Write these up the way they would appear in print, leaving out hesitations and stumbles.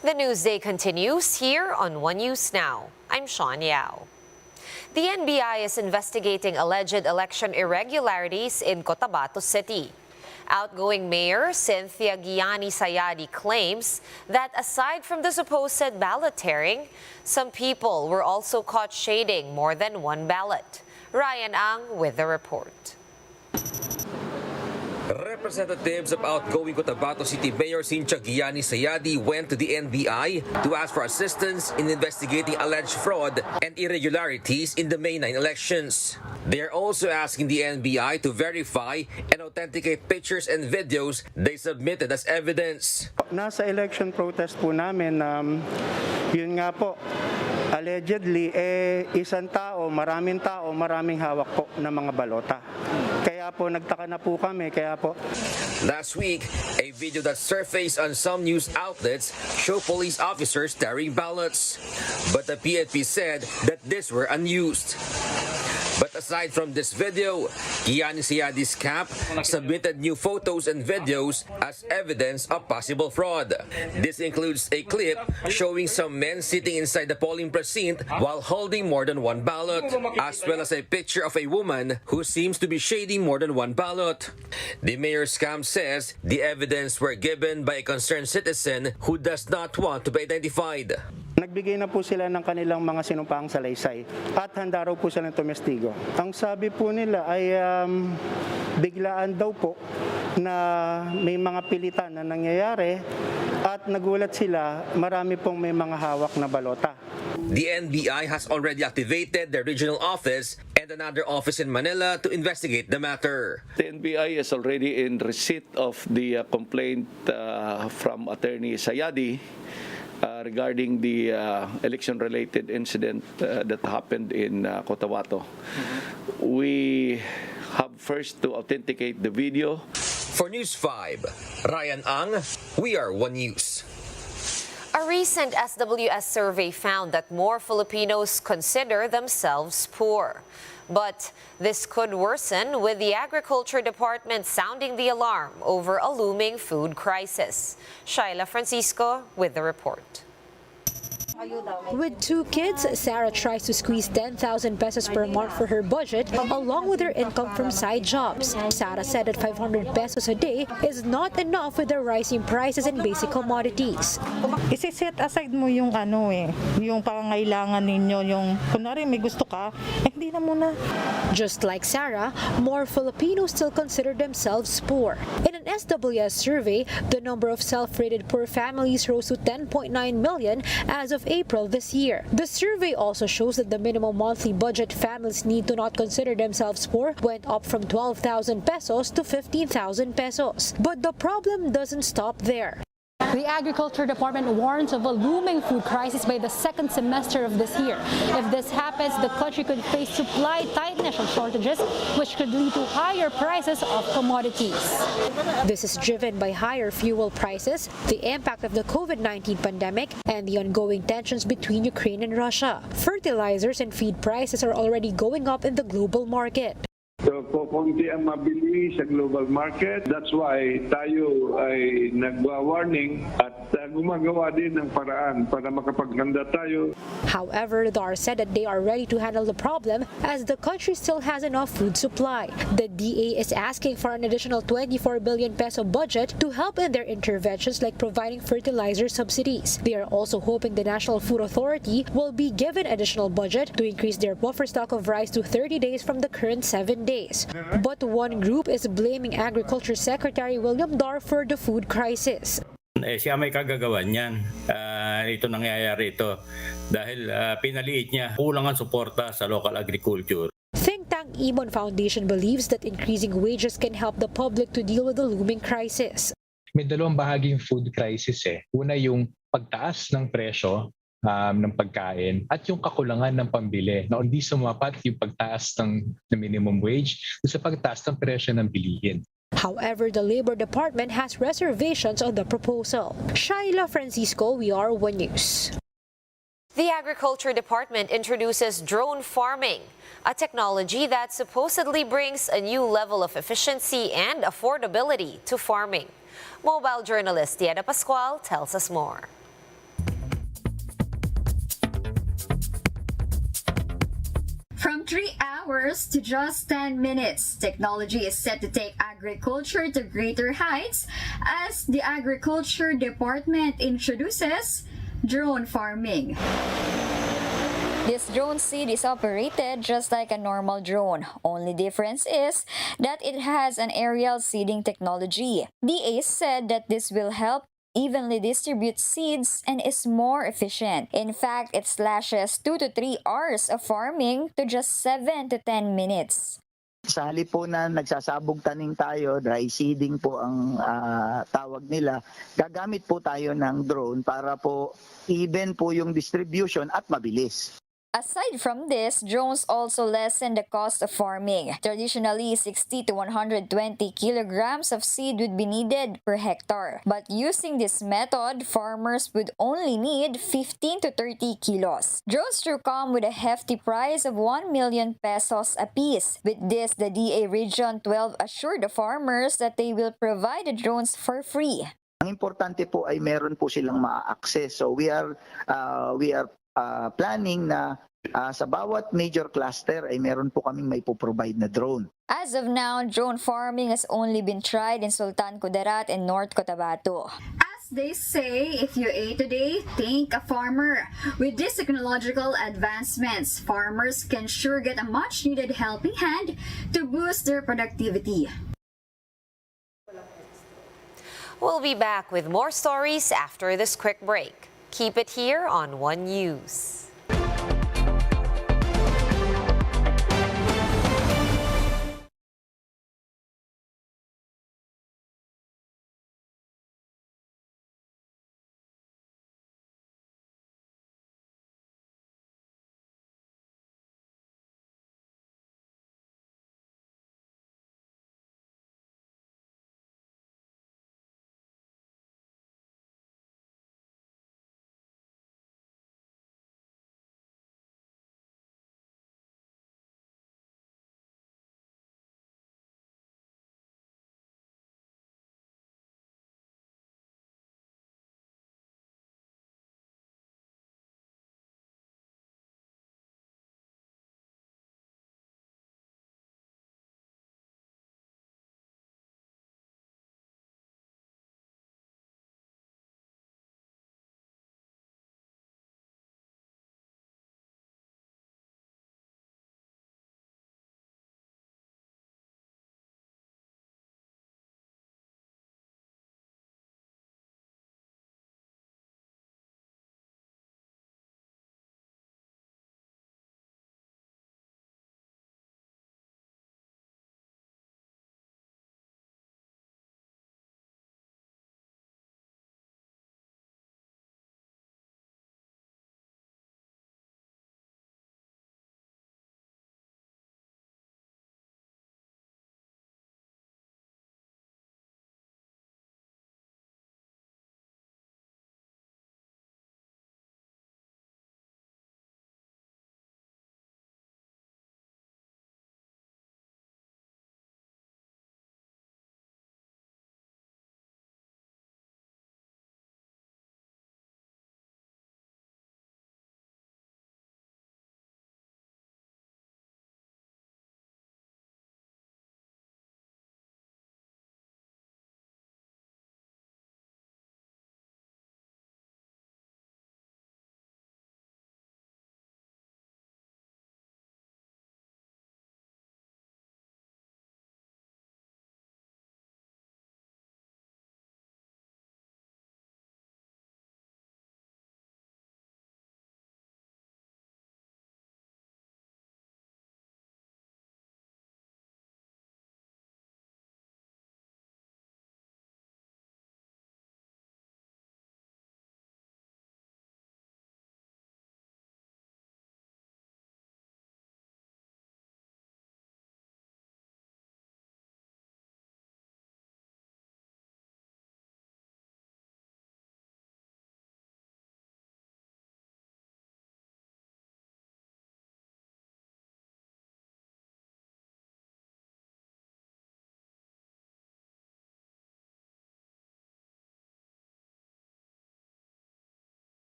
The Newsday continues here on One News Now. I'm Sean Yao. The NBI is investigating alleged election irregularities in Cotabato City. Outgoing Mayor Cynthia Giani Sayadi claims that aside from the supposed ballot tearing, some people were also caught shading more than one ballot. Ryan Ang with the report. Representatives of outgoing Cotabato City Mayor Cynthia Giani Sayadi went to the NBI to ask for assistance in investigating alleged fraud and irregularities in the May 9 elections. They are also asking the NBI to verify and authenticate pictures and videos they submitted as evidence. Nasa election protest po namin, yun nga po, allegedly, maraming hawak po ng mga balota. Kaya po, nagtaka na po kami, Last week, a video that surfaced on some news outlets showed police officers tearing ballots. But the PNP said that these were unused. But aside from this video, Giani Sayadi's camp submitted new photos and videos as evidence of possible fraud. This includes a clip showing some men sitting inside the polling precinct while holding more than one ballot, as well as a picture of a woman who seems to be shading more than one ballot. The mayor's camp says the evidence were given by a concerned citizen who does not want to be identified. Nagbigay na po sila ng kanilang mga sinumpaang salaysay at handa raw po silang tumestigo. Ang sabi po nila ay biglaan daw po na may mga pilitan na nangyayari at nagulat sila, marami pong may mga hawak na balota. The NBI has already activated the regional office and another office in Manila to investigate the matter. The NBI is already in receipt of the complaint from Attorney Sayadi regarding the election-related incident that happened in Cotabato. We have first to authenticate the video. For News 5, Ryan Ang, we are One News. A recent SWS survey found that more Filipinos consider themselves poor. But this could worsen with the Agriculture Department sounding the alarm over a looming food crisis. Shaila Francisco with the report. With 2 kids, Sarah tries to squeeze 10,000 pesos per month for her budget, along with her income from side jobs. Sarah said that 500 pesos a day is not enough with the rising prices in basic commodities. Isi-set aside mo yung yung pangangailangan ninyo, yung kunwari may gusto ka, hindi na muna. Just like Sarah, more Filipinos still consider themselves poor. In an SWS survey, the number of self-rated poor families rose to 10.9 million as of April this year. The survey also shows that the minimum monthly budget families need to not consider themselves poor went up from 12,000 pesos to 15,000 pesos. But the problem doesn't stop there. The Agriculture Department warns of a looming food crisis by the second semester of this year. If this happens, the country could face supply tightness or shortages, which could lead to higher prices of commodities. This is driven by higher fuel prices, the impact of the COVID-19 pandemic, and the ongoing tensions between Ukraine and Russia. Fertilizers and feed prices are already going up in the global market. So, kukunti ang mabili sa global market. That's why tayo ay nagwa-warning at gumagawa din ng paraan para makapaghanda tayo. However, DAR said that they are ready to handle the problem as the country still has enough food supply. The DA is asking for an additional 24 billion peso budget to help in their interventions like providing fertilizer subsidies. They are also hoping the National Food Authority will be given additional budget to increase their buffer stock of rice to 30 days from the current 7 days. But one group is blaming Agriculture Secretary William Dar for the food crisis. Siya may kagagawan niyan. Ito nangyayari ito dahil pinaliit niya kulang ang suporta sa local agriculture. Think Tank Ibon Foundation believes that increasing wages can help the public to deal with the looming crisis. May dalawang bahaging food crisis Una yung pagtaas ng presyo ng pagkain at yung kakulangan ng pambili na hindi sumapat yung pagtaas ng minimum wage sa pagtaas ng presyo ng bilihin. However, the Labor Department has reservations on the proposal. Shaila Francisco, we are One News. The Agriculture Department introduces drone farming, a technology that supposedly brings a new level of efficiency and affordability to farming. Mobile journalist Diana Pascual tells us more. 3 hours to just 10 minutes. Technology is set to take agriculture to greater heights as the Agriculture Department introduces drone farming. This drone seed is operated just like a normal drone. Only difference is that it has an aerial seeding technology. DA said that this will help evenly distribute seeds and is more efficient. In fact, it slashes 2 to 3 hours of farming to just 7 to 10 minutes. Sa halip po na nagsasabog tanim tayo, dry seeding po ang tawag nila, gagamit po tayo ng drone para po even po yung distribution at mabilis. Aside from this, drones also lessen the cost of farming. Traditionally, 60 to 120 kilograms of seed would be needed per hectare. But using this method, farmers would only need 15 to 30 kilos. Drones do come with a hefty price of 1 million pesos apiece. With this, the DA Region 12 assured the farmers that they will provide the drones for free. Ang importante po ay meron po silang ma-access. So we are planning na sa bawat major cluster ay meron po kaming may po-provide na drone. As of now, drone farming has only been tried in Sultan Kudarat and North Cotabato. As they say, if you ate today, thank a farmer. With these technological advancements, farmers can sure get a much-needed helping hand to boost their productivity. We'll be back with more stories after this quick break. Keep it here on One News.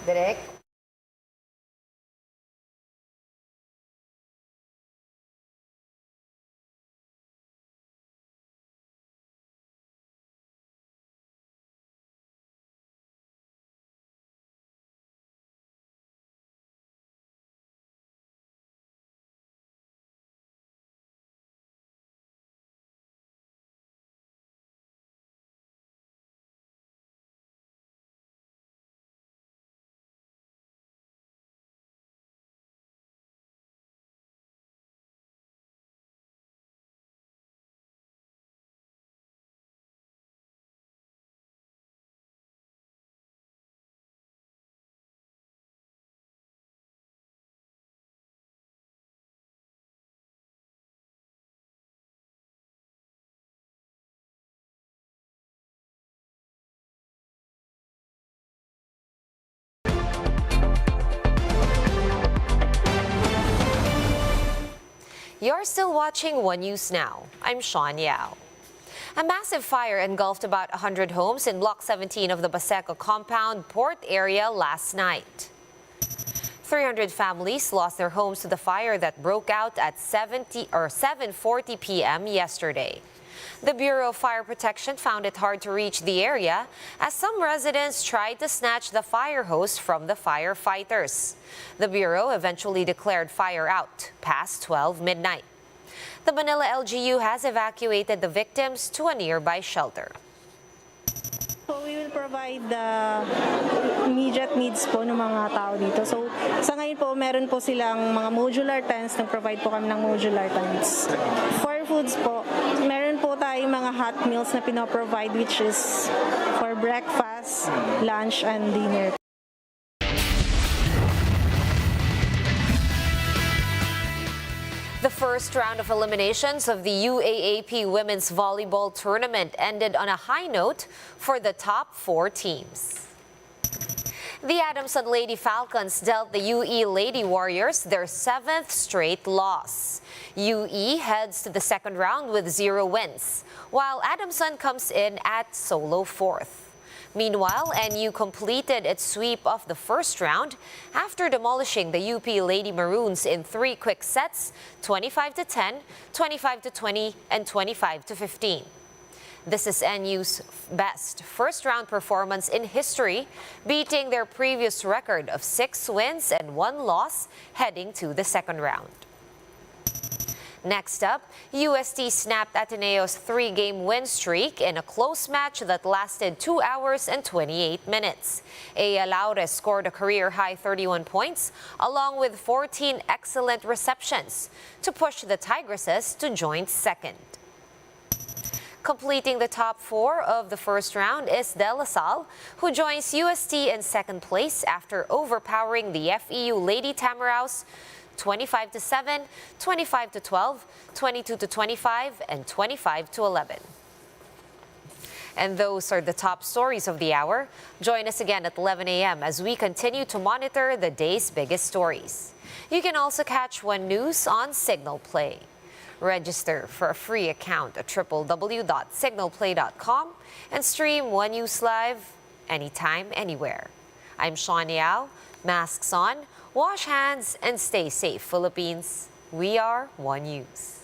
Direk? You're still watching One News Now. I'm Sean Yao. A massive fire engulfed about 100 homes in Block 17 of the Baseco compound port area last night. 300 families lost their homes to the fire that broke out at 7:40 p.m. yesterday. The Bureau of Fire Protection found it hard to reach the area as some residents tried to snatch the fire hose from the firefighters. The Bureau eventually declared fire out past 12 midnight. The Manila LGU has evacuated the victims to a nearby shelter. So we will provide the immediate needs po ng mga tao dito. So sa ngayon po, meron po silang mga modular tents. Nag-provide po kami ng modular tents. For foods po, meron po tayong mga hot meals na pinoprovide which is for breakfast, lunch, and dinner. The first round of eliminations of the UAAP Women's Volleyball Tournament ended on a high note for the top 4 teams. The Adamson Lady Falcons dealt the UE Lady Warriors their 7th straight loss. UE heads to the second round with 0 wins, while Adamson comes in at solo 4th. Meanwhile, NU completed its sweep of the first round after demolishing the UP Lady Maroons in 3 quick sets, 25-10, 25-20, and 25-15. This is NU's best first-round performance in history, beating their previous record of 6 wins and 1 loss heading to the second round. Next up, UST snapped Ateneo's 3-game win streak in a close match that lasted 2 hours and 28 minutes. Ea Laures scored a career-high 31 points, along with 14 excellent receptions, to push the Tigresses to joint second. Completing the top 4 of the first round is De La Salle, who joins UST in second place after overpowering the FEU Lady Tamaraws 25-7, 25-12, 22-25, and 25-11. And those are the top stories of the hour. Join us again at 11 a.m. as we continue to monitor the day's biggest stories. You can also catch One News on Signal Play. Register for a free account at www.signalplay.com and stream One News live anytime, anywhere. I'm Sean Yao. Masks on, wash hands, and stay safe, Philippines. We are One News.